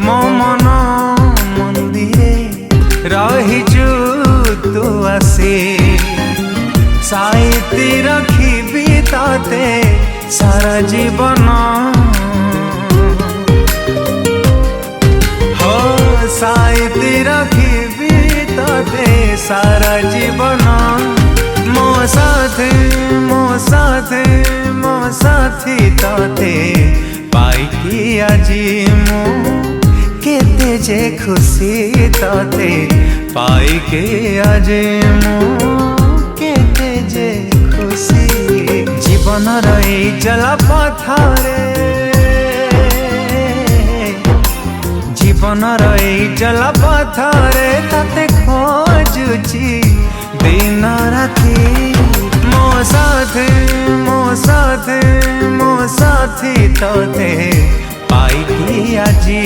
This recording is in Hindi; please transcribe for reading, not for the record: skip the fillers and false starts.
मो मन मंदिरे रहिजु तू आसे साइती रखिबी ताते सारा जीवन हो साइती रखिबी ताते सारा जीवन मो साथी ताते पाइकी आजी मो केते जे खुशी ताते पाइके आजी मो केते जे खुशी जीवन रही जला पथारे जीवन रही जला पथारे ताते खोजुची दिन राति मो साथी ताते पाइकी आजी।